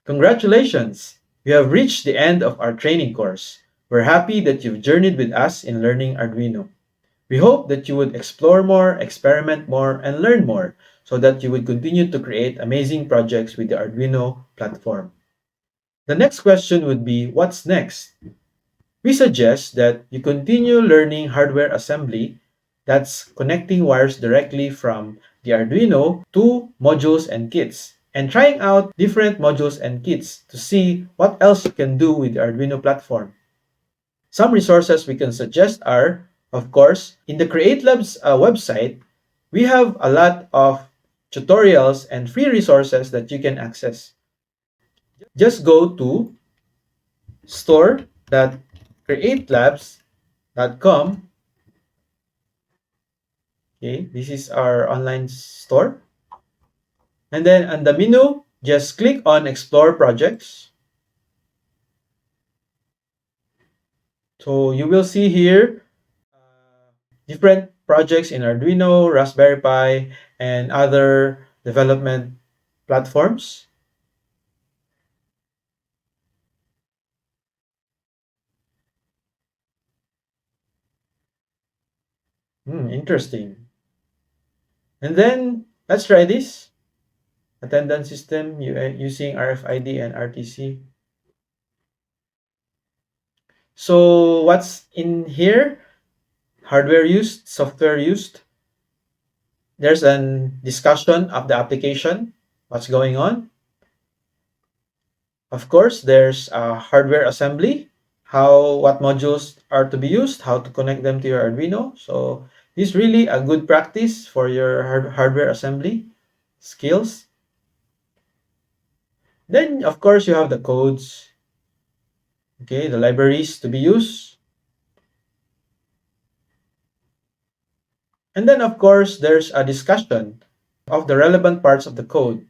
Congratulations! You have reached the end of our training course. We're happy that you've journeyed with us in learning Arduino. We hope that you would explore more, experiment more, and learn more so that you would continue to create amazing projects with the Arduino platform. The next question would be, what's next? We suggest that you continue learning hardware assembly, that's connecting wires directly from the Arduino to modules and kits, and trying out different modules and kits to see what else you can do with the Arduino platform. Some resources we can suggest are, of course, in the CreateLabz website, we have a lot of tutorials and free resources that you can access. Just go to store.createlabs.com. Okay, this is our online store. And then on the menu, just click on Explore Projects. So you will see here different projects in Arduino, Raspberry Pi, and other development platforms. Interesting. And then let's try this. Attendance system using RFID and RTC. So what's in here? Hardware used, software used. There's a discussion of the application, what's going on. Of course, there's hardware assembly, what modules are to be used, how to connect them to your Arduino. So this is really a good practice for your hardware assembly skills. Then, of course, you have the codes, okay, the libraries to be used. And then, of course, there's a discussion of the relevant parts of the code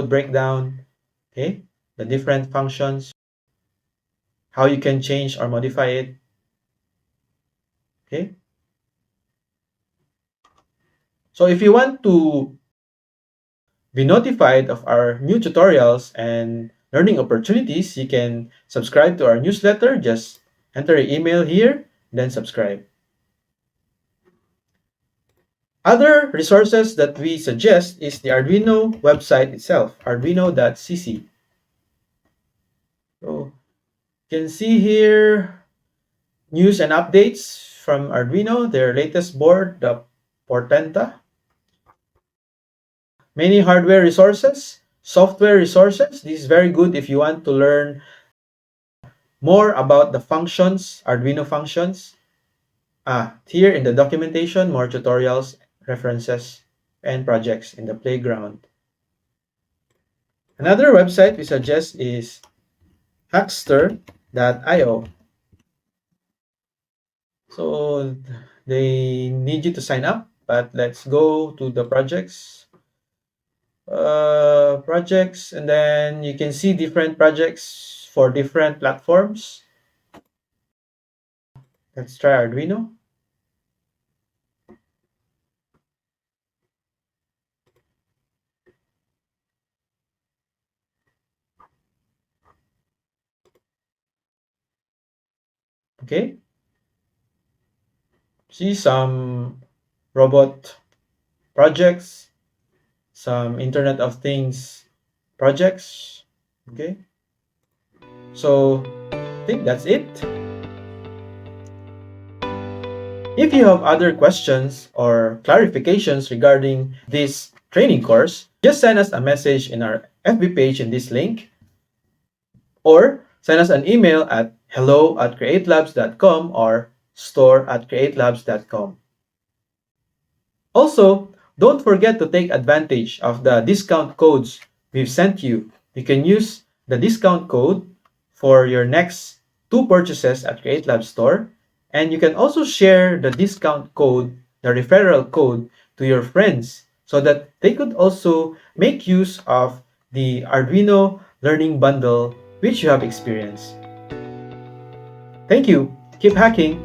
breakdown, okay, the different functions, how you can change or modify it, okay. So if you want to be notified of our new tutorials and learning opportunities, you can subscribe to our newsletter. Just enter your email here, then subscribe. Other resources that we suggest is the Arduino website itself, arduino.cc. So you can see here news and updates from Arduino, their latest board, the Portenta. Many hardware resources, software resources. This is very good if you want to learn more about the functions, Arduino functions. Here in the documentation, more tutorials, references, and projects in the playground. Another website we suggest is hackster.io. So they need you to sign up, but let's go to the projects. And then you can see different projects for different platforms. Let's try Arduino. Okay. See some robot projects, some Internet of Things projects. Okay. So I think that's it. If you have other questions or clarifications regarding this training course, just send us a message in our FB page in this link, or send us an email at hello@createlabz.com or store@createlabz.com. Also, don't forget to take advantage of the discount codes we've sent you. You can use the discount code for your next 2 purchases at CreateLabz store. And you can also share the discount code, the referral code, to your friends so that they could also make use of the Arduino Learning Bundle which you have experienced. Thank you. Keep hacking.